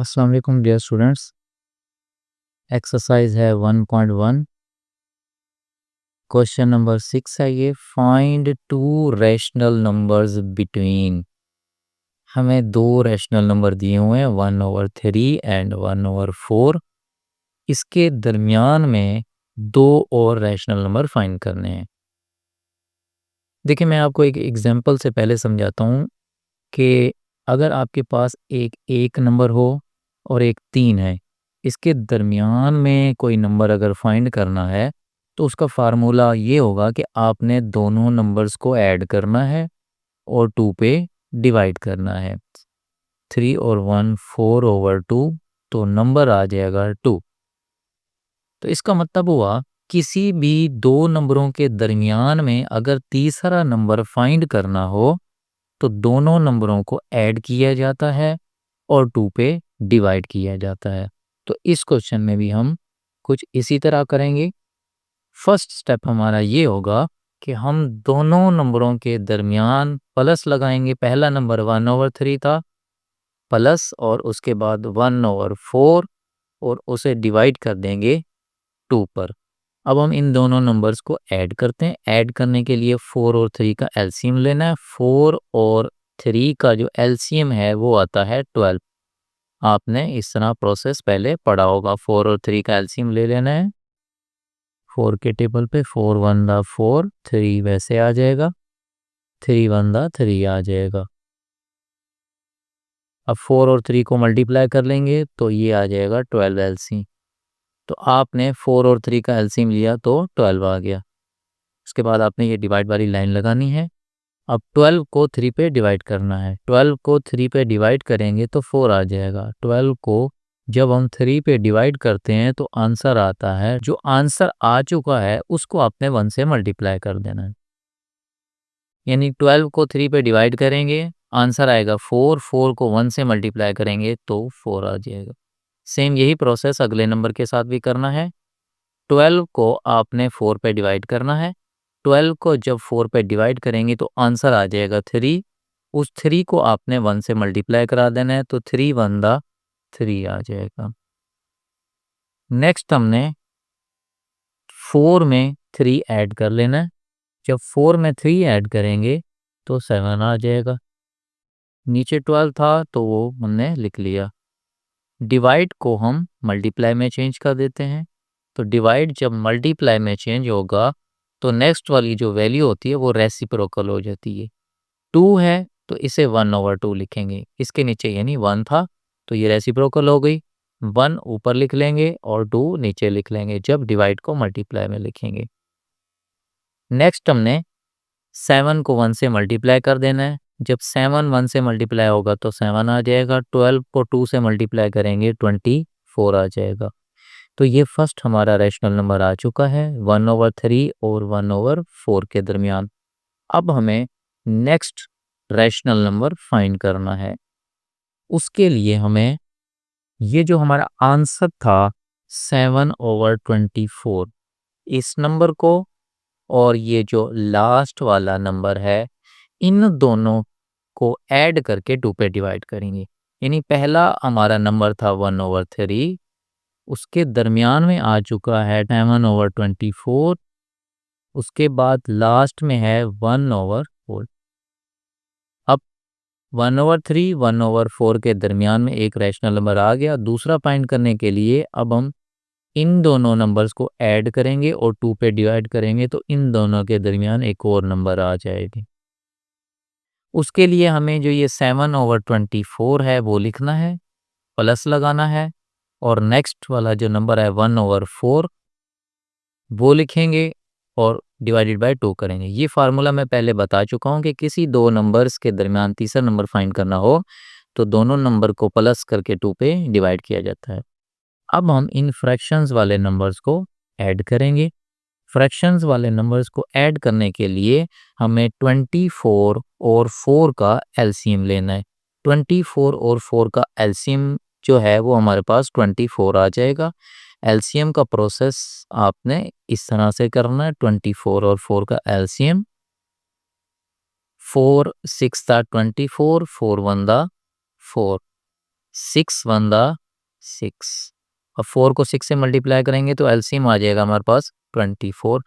अस्सलाम वालेकुम dear students. Exercise है 1.1। क्वेश्चन नंबर 6 है ये, find to rational numbers between. हमें दो रैशनल नंबर दिए हुए हैं 1/3 एंड 1/4। इसके दरमियान में दो और रैशनल नंबर फाइंड करने हैं। देखिए, मैं आपको एक एग्जांपल से पहले समझाता हूँ कि अगर आपके पास एक नंबर हो और एक 3 है, इसके दरमियान में कोई नंबर अगर फाइंड करना है तो उसका फार्मूला ये होगा कि आपने दोनों नंबर्स को ऐड करना है और 2 पे डिवाइड करना है। 3 और 1 4/2, तो नंबर आ जाएगा 2। तो इसका मतलब हुआ किसी भी दो नंबरों के दरमियान में अगर तीसरा नंबर फाइंड करना हो तो दोनों नंबरों को ऐड किया जाता है और 2 पे डिवाइड किया जाता है। तो इस क्वेश्चन में भी हम कुछ इसी तरह करेंगे। फर्स्ट स्टेप हमारा ये होगा कि हम दोनों नंबरों के दरमियान प्लस लगाएंगे। पहला नंबर 1/3 था, प्लस और उसके बाद 1/4 और उसे डिवाइड कर देंगे 2 पर। अब हम इन दोनों नंबर्स को ऐड करते हैं। ऐड करने के लिए 4 और 3 का एलसीएम लेना है। 4 और 3 का जो एलसीएम है वो आता है 12। आपने इस तरह प्रोसेस पहले पढ़ा होगा। 4 और 3 का एलसीएम ले लेना है। 4 के टेबल पे 4 1 दा 4, 3 वैसे आ जाएगा, 3 1 दा 3 आ जाएगा। अब 4 और 3 को मल्टीप्लाई कर लेंगे तो ये आ जाएगा 12 एलसीएम। तो आपने 4 और 3 का एलसीएम लिया तो 12 आ गया। उसके बाद आपने ये डिवाइड वाली लाइन लगानी है। अब 12 को 3 पे डिवाइड करना है। 12 को 3 पे डिवाइड करेंगे तो 4 आ जाएगा। 12 को जब हम 3 पे डिवाइड करते हैं तो आंसर आता है। जो आंसर आ चुका है उसको आपने 1 से मल्टीप्लाई कर देना है। यानी 12 को 3 पे डिवाइड करेंगे, आंसर आएगा 4। 4 को 1 से मल्टीप्लाई करेंगे तो 4 आ जाएगा। सेम यही प्रोसेस अगले नंबर के साथ भी करना है। 12 को आपने 4 पे डिवाइड करना है। 12 को जब 4 पे डिवाइड करेंगे तो आंसर आ जाएगा 3। उस 3 को आपने 1 से मल्टीप्लाई करा देना है तो 3 1 दा 3 आ जाएगा। नेक्स्ट हमने 4 में 3 ऐड कर लेना है। जब 4 में 3 ऐड करेंगे तो 7 आ जाएगा। नीचे 12 था तो वो हमने लिख लिया। डिवाइड को हम मल्टीप्लाई में चेंज कर देते हैं। तो डिवाइड जब मल्टीप्लाई में चेंज होगा तो नेक्स्ट वाली जो वैल्यू होती है वो रेसिप्रोकल हो जाती है। 2 है तो इसे 1/2 लिखेंगे। इसके नीचे यानी 1 था तो ये रेसिप्रोकल हो गई। 1 ऊपर लिख लेंगे और 2 नीचे लिख लेंगे जब डिवाइड को मल्टीप्लाई में लिखेंगे। नेक्स्ट हमने 7 को 1 से मल्टीप्लाई कर देना है। जब 7 1 से मल्टीप्लाई होगा तो 7 आ जाएगा। 12 को 2 से मल्टीप्लाई करेंगे 24 आ जाएगा। तो ये फर्स्ट हमारा रैशनल नंबर आ चुका है 1/3 और 1/4 के दरमियान। अब हमें नेक्स्ट रैशनल नंबर फाइंड करना है। उसके लिए हमें ये जो हमारा आंसर था 7/24, इस नंबर को और ये जो लास्ट वाला नंबर है इन दोनों को ऐड करके 2 पे डिवाइड करेंगे। यानी पहला हमारा नंबर था 1/3, उसके दरमियान में आ चुका है 7/24, उसके बाद लास्ट में है 1/4। अब 1/3 1/4 के दरमियान में एक रैशनल नंबर आ गया। दूसरा फाइंड करने के लिए अब हम इन दोनों नंबर्स को ऐड करेंगे और 2 पे डिवाइड करेंगे तो इन दोनों के दरमियान एक और नंबर आ जाएगी। उसके लिए हमें जो ये 7/24 है वो लिखना है, प्लस लगाना है और नेक्स्ट वाला जो नंबर है 1/4 वो लिखेंगे और डिवाइडेड बाय 2 करेंगे। ये फार्मूला मैं पहले बता चुका हूँ कि किसी दो नंबर्स के दरमियान तीसरा नंबर फाइंड करना हो तो दोनों नंबर को प्लस करके 2 पे डिवाइड किया जाता है। अब हम इन फ्रैक्शंस वाले नंबर्स को ऐड करेंगे। फ्रैक्शंस वाले नंबर्स को ऐड करने के लिए हमें 24 और 4 का एलसीएम लेना है। 24 और 4 का एलसीएम जो है वो हमारे पास 24 आ जाएगा। एलसीएम का प्रोसेस आपने इस तरह से करना है। 24 और 4 का एलसीएम 4 6 दा 24, 4 1 दा 4। 6 वन दा 6। अब 4 को 6 से मल्टीप्लाई करेंगे तो एलसीएम आ जाएगा हमारे पास 24।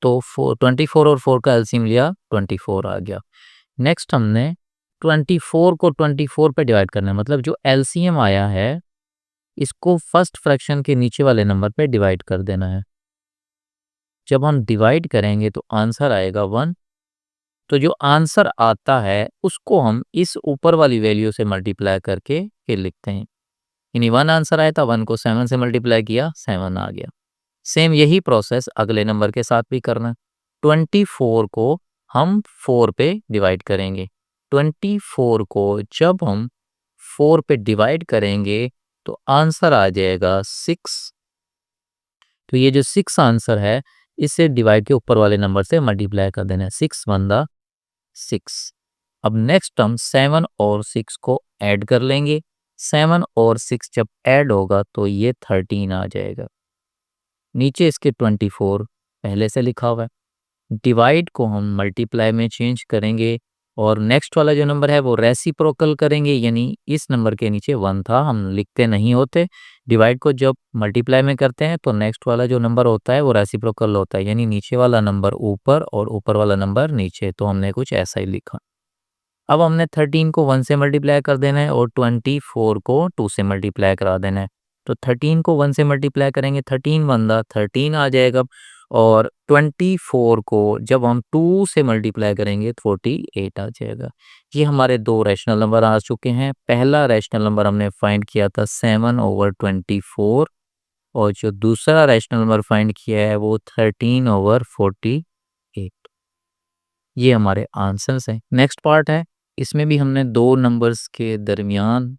तो 24 और 4 का एलसीएम लिया 24 आ गया। नेक्स्ट हमने 24 को 24 पे डिवाइड करना है, मतलब जो एलसीएम आया है इसको फर्स्ट फ्रैक्शन के नीचे वाले नंबर पे डिवाइड कर देना है। जब हम डिवाइड करेंगे तो आंसर आएगा 1। तो जो आंसर आता है उसको हम इस ऊपर वाली वैल्यू से मल्टीप्लाई करके फिर लिखते हैं। यानी 1 आंसर आया था, 1 को 7 से मल्टीप्लाई किया 7 आ गया। सेम यही प्रोसेस अगले नंबर के साथ भी करना है। 24 को हम 4 पे डिवाइड करेंगे। 24 को जब हम 4 पे डिवाइड करेंगे तो आंसर आ जाएगा 6। तो ये जो 6 आंसर है इसे डिवाइड के ऊपर वाले नंबर से मल्टीप्लाई कर देना है। 6 वन दा 6। अब नेक्स्ट हम 7 और 6 को ऐड कर लेंगे। 7 और 6 जब ऐड होगा तो ये 13 आ जाएगा। नीचे इसके 24 पहले से लिखा हुआ है। डिवाइड को हम मल्टीप्लाई में चेंज करेंगे और नेक्स्ट वाला जो नंबर है वो रेसिप्रोकल करेंगे, यानी इस नंबर के नीचे 1 था, हम लिखते नहीं होते। डिवाइड को जब मल्टीप्लाई में करते हैं तो नेक्स्ट वाला जो नंबर होता है वो रेसिप्रोकल होता है, यानी नीचे वाला नंबर ऊपर और ऊपर वाला नंबर नीचे। तो हमने कुछ ऐसा ही लिखा। अब हमने 13 को 1 से मल्टीप्लाई कर देना है और 24 को 2 से मल्टीप्लाई करा देना है। तो 13 को 1 से मल्टीप्लाई करेंगे, 13 वन दा 13 आ जाएगा और 24 को जब हम 2 से मल्टीप्लाई करेंगे 48 आ जाएगा। ये हमारे दो रैशनल नंबर आ चुके हैं। पहला रैशनल नंबर हमने फाइंड किया था 7/24 और जो दूसरा रैशनल नंबर फाइंड किया है वो 13/48। ये हमारे आंसर्स हैं। नेक्स्ट पार्ट है, इसमें भी हमने दो नंबर्स के दरमियान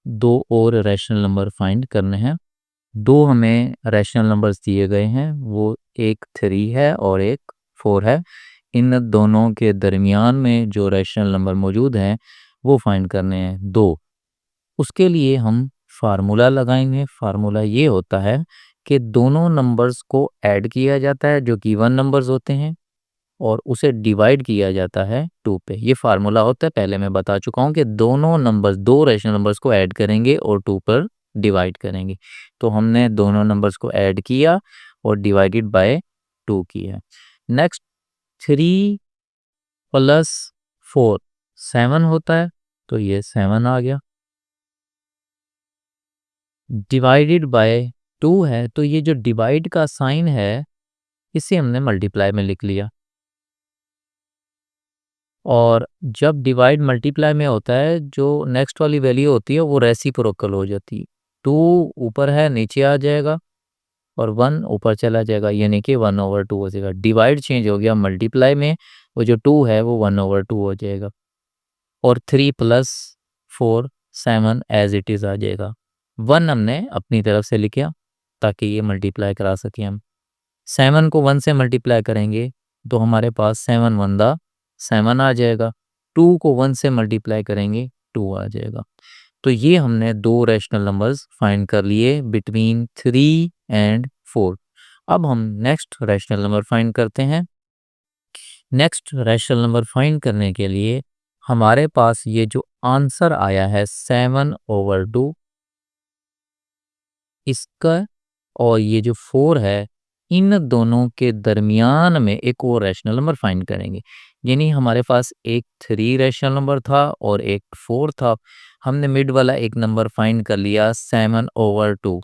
दो और रैशनल नंबर फाइंड करने हैं। दो हमें रैशनल नंबर्स दिए गए हैं, वो एक 3 है और एक 4 है। इन दोनों के दरमियान में जो रैशनल नंबर मौजूद हैं वो फाइंड करने हैं दो। उसके लिए हम फार्मूला लगाएंगे। फार्मूला ये होता है कि दोनों नंबर्स को ऐड किया जाता है जो गिवन नंबर्स होते हैं और उसे डिवाइड किया जाता है 2 पे। ये फार्मूला होता है, पहले मैं बता चुका हूँ कि दोनों नंबर्स, दो रैशनल नंबर्स को ऐड करेंगे और 2 पर डिवाइड करेंगे। तो हमने दोनों नंबर्स को ऐड किया और डिवाइडेड बाय 2 किया। नेक्स्ट 3 प्लस 4 7 होता है, तो ये 7 आ गया। डिवाइडेड बाय 2 है, तो ये जो डिवाइड का साइन है इसे हमने मल्टीप्लाई में लिख लिया। और जब डिवाइड मल्टीप्लाई में होता है जो नेक्स्ट वाली वैल्यू होती है वो रेसिप्रोकल हो जाती है। 2 ऊपर है नीचे आ जाएगा और 1 ऊपर चला जाएगा, यानी कि 1/2 हो जाएगा। डिवाइड चेंज हो गया मल्टीप्लाई में, वो जो 2 है वो 1/2 हो जाएगा और 3 प्लस 4 7 एज इट इज़ आ जाएगा। 1 हमने अपनी तरफ से लिखा ताकि ये मल्टीप्लाई करा सकें हम। 7 को 1 से मल्टीप्लाई करेंगे तो हमारे पास 7 वन दा 7 आ जाएगा। 2 को 1 से मल्टीप्लाई करेंगे 2 आ जाएगा। तो ये हमने दो रैशनल नंबर्स फाइंड कर लिए बिटवीन 3 एंड 4। अब हम नेक्स्ट रैशनल नंबर फाइंड करते हैं। नेक्स्ट रैशनल नंबर फाइंड करने के लिए हमारे पास ये जो आंसर आया है 7/2, इसका और ये जो 4 है इन दोनों के दरमियान में एक और रैशनल नंबर फाइंड करेंगे। यानी हमारे पास एक 3 रैशनल नंबर था और एक 4 था। हमने मिड वाला एक नंबर फाइंड कर लिया 7/2।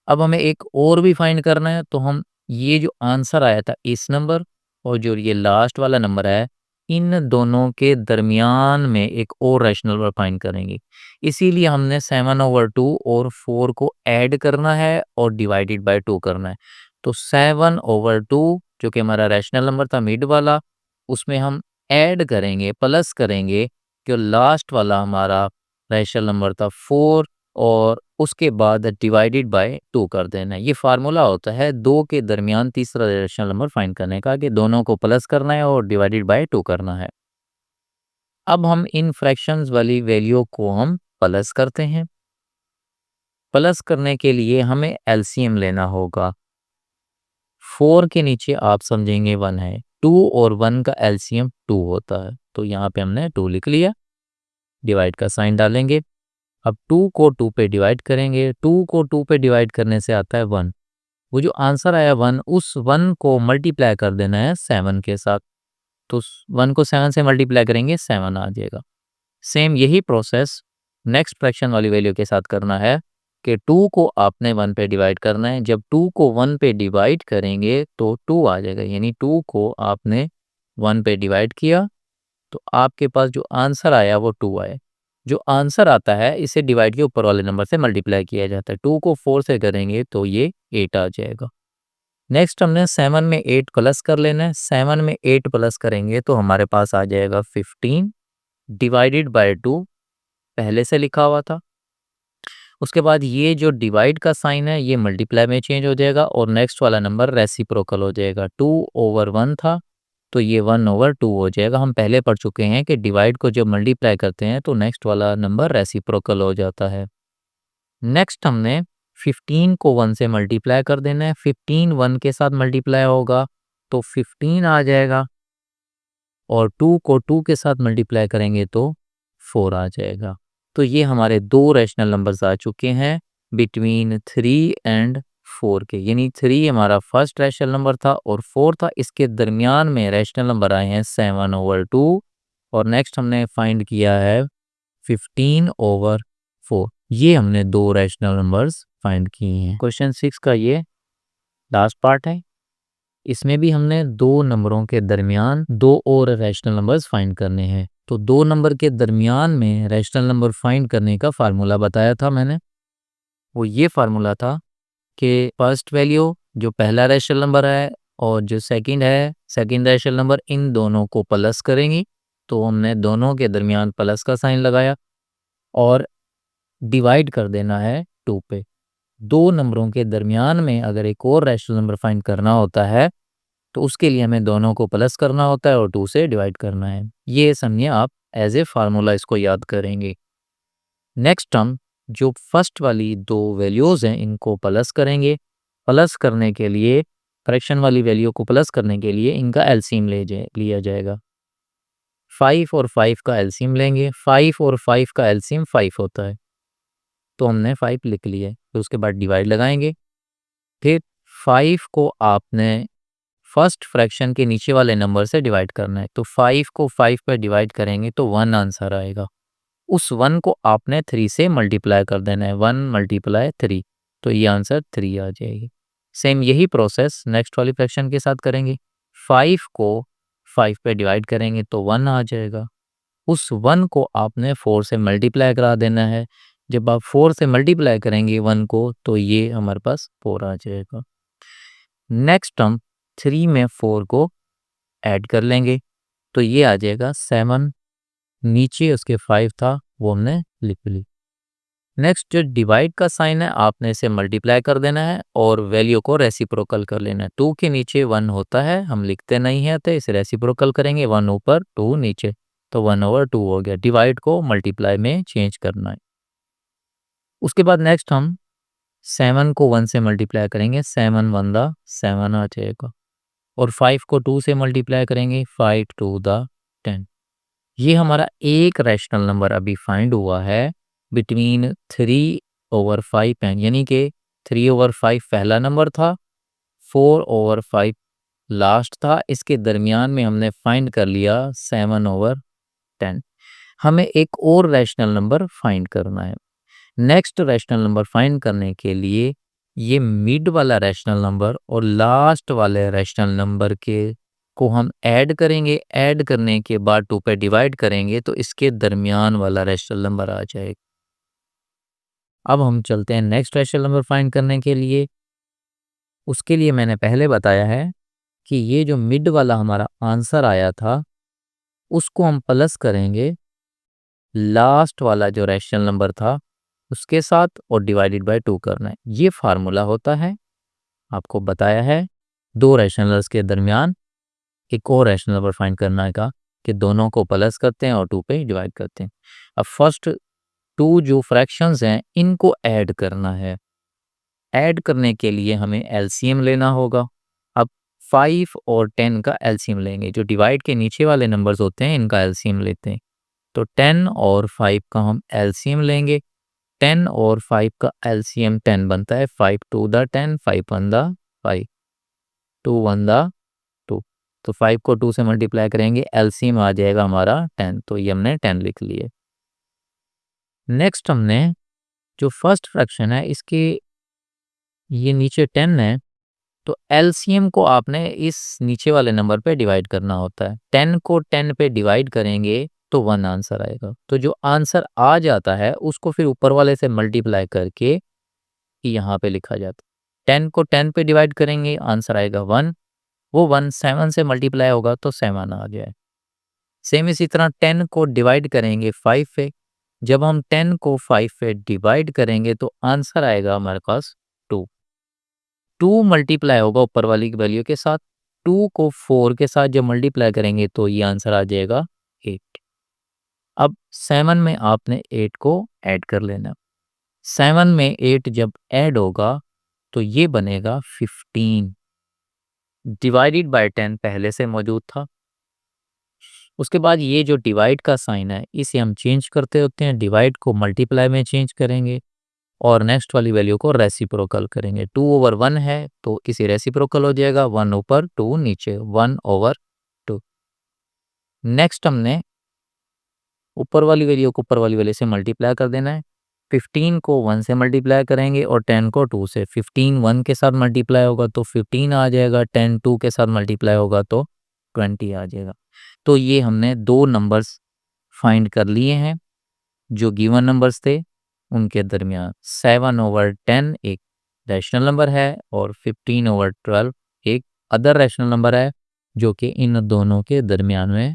अब हमें एक और भी फाइंड करना है, तो हम ये जो आंसर आया था इस नंबर और जो ये लास्ट वाला नंबर है इन दोनों के दरमियान में एक और रैशनल नंबर फाइंड करेंगे। इसीलिए हमने 7/2 और 4 को ऐड करना है और डिवाइडेड बाय 2 करना है। तो 7/2 जो कि हमारा रैशनल नंबर था मिड वाला, उसमें हम ऐड करेंगे, प्लस करेंगे जो लास्ट वाला हमारा रैशनल नंबर था 4 और उसके बाद डिवाइडेड बाय 2 कर देना है। ये फार्मूला होता है 2 के दरमियान तीसरा रैशनल नंबर फाइंड करने का, कि दोनों को प्लस करना है और डिवाइडेड बाय 2 करना है। अब हम इन फ्रैक्शंस वाली वैल्यू को हम प्लस करते हैं। प्लस करने के लिए हमें एलसीएम लेना होगा। 4 के नीचे आप समझेंगे 1 है, 2 और 1 का एलसीएम 2 होता है, तो यहाँ पे हमने 2 लिख लिया। डिवाइड का साइन डालेंगे अब 2 को 2 पे डिवाइड करेंगे, 2 को 2 पे डिवाइड करने से आता है 1। वो जो आंसर आया 1, उस 1 को मल्टीप्लाई कर देना है 7 के साथ। तो 1 को 7 से मल्टीप्लाई करेंगे 7 आ जाएगा। सेम यही प्रोसेस नेक्स्ट फ्रैक्शन वाली वैल्यू के साथ करना है कि 2 को आपने 1 पे डिवाइड करना है। जब 2 को 1 पे डिवाइड करेंगे तो 2 आ जाएगा, यानी 2 को आपने 1 पे डिवाइड किया तो आपके पास जो आंसर आया वो 2 आया। जो आंसर आता है इसे डिवाइड के ऊपर वाले नंबर से मल्टीप्लाई किया जाता है। 2 को 4 से करेंगे तो ये 8 आ जाएगा। नेक्स्ट हमने 7 में 8 प्लस कर लेना है। 7 में 8 प्लस करेंगे तो हमारे पास आ जाएगा 15 डिवाइडेड बाय 2, पहले से लिखा हुआ था। उसके बाद ये जो डिवाइड का साइन है ये मल्टीप्लाई में चेंज हो जाएगा और नेक्स्ट वाला नंबर रेसिप्रोकल हो जाएगा। 2/1 था तो ये 1/2 हो जाएगा। हम पहले पढ़ चुके हैं कि डिवाइड को जब मल्टीप्लाई करते हैं तो नेक्स्ट वाला नंबर रेसिप्रोकल हो जाता है। नेक्स्ट हमने 15 को 1 से मल्टीप्लाई कर देना है। 15 1 के साथ मल्टीप्लाई होगा तो 15 आ जाएगा और 2 को 2 के साथ मल्टीप्लाई करेंगे तो 4 आ जाएगा। तो ये हमारे दो रैशनल नंबर्स आ चुके हैं बिटवीन 3 एंड 4 के, यानी 3 हमारा फर्स्ट रैशनल नंबर था और 4 था। इसके दरमियान में रैशनल नंबर आए हैं 7/2 और नेक्स्ट हमने फाइंड किया है 15/4। ये हमने दो रैशनल नंबर्स फाइंड किए हैं। क्वेश्चन 6 का ये लास्ट पार्ट है। इसमें भी हमने दो नंबरों के दरमियान दो और रैशनल नंबर्स फाइंड करने हैं। तो दो नंबर के दरमियान में रैशनल नंबर फाइंड करने का फार्मूला बताया था मैंने। वो ये फार्मूला था कि फर्स्ट वैल्यू जो पहला रैशनल नंबर है और जो सेकंड है सेकंड रैशनल नंबर, इन दोनों को प्लस करेंगी। तो हमने दोनों के दरमियान प्लस का साइन लगाया और डिवाइड कर देना है 2 पे। दो नंबरों के दरमियान में अगर एक और रैशनल नंबर फाइंड करना होता है तो उसके लिए हमें दोनों को प्लस करना होता है और 2 से डिवाइड करना है। ये समझिए आप एज ए फार्मूला इसको याद करेंगे। नेक्स्ट हम जो फर्स्ट वाली दो वैल्यूज़ हैं इनको प्लस करेंगे। प्लस करने के लिए फ्रैक्शन वाली वैल्यू को प्लस करने के लिए इनका एलसीएम लिया जाएगा। 5 और 5 का एलसीएम लेंगे। 5 और 5 का एलसीएम 5 होता है तो हमने 5 लिख लिया है। फिर उसके बाद डिवाइड लगाएंगे। फिर 5 को आपने फर्स्ट फ्रैक्शन के नीचे वाले नंबर से डिवाइड करना है। तो 5 को 5 पर डिवाइड करेंगे तो 1 आंसर आएगा। उस 1 को आपने 3 से मल्टीप्लाई कर देना है। 1 × 3 तो ये आंसर 3 आ जाएगी। सेम यही प्रोसेस नेक्स्ट वाली फ्रैक्शन के साथ करेंगे। 5 को 5 पे डिवाइड करेंगे तो 1 आ जाएगा। उस 1 को आपने 4 से मल्टीप्लाई करा देना है। जब आप 4 से मल्टीप्लाई करेंगे 1 को तो ये हमारे पास 4 आ जाएगा। नेक्स्ट हम 3 में 4 को ऐड कर लेंगे तो ये आ जाएगा 7। नीचे उसके 5 था वो हमने लिख ली। नेक्स्ट जो डिवाइड का साइन है आपने इसे मल्टीप्लाई कर देना है और वैल्यू को रेसिप्रोकल कर लेना है। 2 के नीचे 1 होता है, हम लिखते नहीं हैं तो इसे रेसिप्रोकल करेंगे। 1 ऊपर 2 नीचे तो 1/2 हो गया। डिवाइड को मल्टीप्लाई में चेंज करना है। उसके बाद नेक्स्ट हम 7 को 1 से मल्टीप्लाई करेंगे। 7 1 दा 7 आ जाएगा और 5 को 2 से मल्टीप्लाई करेंगे। 5 2 दा 10। ये हमारा एक रैशनल नंबर अभी फाइंड हुआ है बिटवीन 3/5 एंड, यानी कि 3/5 पहला नंबर था, 4/5 लास्ट था। इसके दरमियान में हमने फाइंड कर लिया 7/10। हमें एक और रैशनल नंबर फाइंड करना है। नेक्स्ट रैशनल नंबर फाइंड करने के लिए ये मिड वाला रैशनल नंबर और लास्ट वाले रैशनल नंबर के को हम ऐड करेंगे। ऐड करने के बाद 2 पे डिवाइड करेंगे तो इसके दरमियान वाला रैशनल नंबर आ जाएगा। अब हम चलते हैं नेक्स्ट रैशनल नंबर फाइंड करने के लिए। उसके लिए मैंने पहले बताया है कि ये जो मिड वाला हमारा आंसर आया था उसको हम प्लस करेंगे लास्ट वाला जो रैशनल नंबर था उसके साथ और डिवाइडेड बाय 2 करना है। ये फार्मूला होता है, आपको बताया है। दो रैशनल्स के दरमियान एक और रैशनल नंबर फाइंड करना का कि दोनों को प्लस करते हैं और 2 पे डिवाइड करते हैं। अब फर्स्ट 2 जो फ्रैक्शंस हैं इनको ऐड करना है। ऐड करने के लिए हमें एलसीएम लेना होगा। अब 5 और 10 का एलसीएम लेंगे। जो डिवाइड के नीचे वाले नंबर्स होते हैं इनका एलसीएम लेते हैं। तो 10 और 5 का हम एलसीएम लेंगे 10 और 5 का एलसीएम 10 बनता है। 5 2 द 10, 5 1 द 5, 2 1 द 2। तो 5 को 2 से मल्टीप्लाई करेंगे, एलसीएम आ जाएगा हमारा 10। तो ये हमने 10 लिख लिए। नेक्स्ट हमने जो फर्स्ट फ्रैक्शन है इसके ये नीचे 10 है, तो एलसीएम को आपने इस नीचे वाले नंबर पे डिवाइड करना होता है। 10 को 10 पे डिवाइड करेंगे तो 1 आंसर आएगा। तो जो आंसर आ जाता है उसको फिर ऊपर वाले से मल्टीप्लाई करके यहाँ पे लिखा जाता है। 10 को 10 पे डिवाइड करेंगे, आंसर आएगा 1। वो 1 7 से मल्टीप्लाई होगा तो 7 आ जाए। सेम इसी तरह 10 को डिवाइड करेंगे 5 पे। जब हम 10 को 5 पे डिवाइड करेंगे तो आंसर आएगा हमारे पास 2। 2 मल्टीप्लाई होगा ऊपर वाली की वैल्यू के साथ। 2 को 4 के साथ जब मल्टीप्लाई करेंगे तो ये आंसर आ जाएगा 8। अब 7 में आपने 8 को ऐड कर लेना। 7 में 8 जब ऐड होगा तो ये बनेगा 15। डिवाइडेड बाय 10 पहले से मौजूद था। उसके बाद ये जो डिवाइड का साइन है इसे हम चेंज करते होते हैं, डिवाइड को मल्टीप्लाई में चेंज करेंगे और नेक्स्ट वाली वैल्यू को रेसिप्रोकल करेंगे। 2/1 है तो इसे रेसिप्रोकल हो जाएगा, 1 ऊपर 2 नीचे, 1/2। नेक्स्ट हमने ऊपर वाली वैल्यू को ऊपर वाली वैल्यू से मल्टीप्लाई कर देना है। 15 को 1 से मल्टीप्लाई करेंगे और 10 को 2 से। 15 1 के साथ मल्टीप्लाई होगा तो 15 आ जाएगा, 10 2 के साथ मल्टीप्लाई होगा तो 20 आ जाएगा। तो ये हमने दो नंबर्स फाइंड कर लिए हैं जो गिवन नंबर्स थे उनके दरमियान। 7/10 एक रैशनल नंबर है और 15/12 एक अदर रैशनल नंबर है जो कि इन दोनों के दरमियान में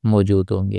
मौजूद होंगे।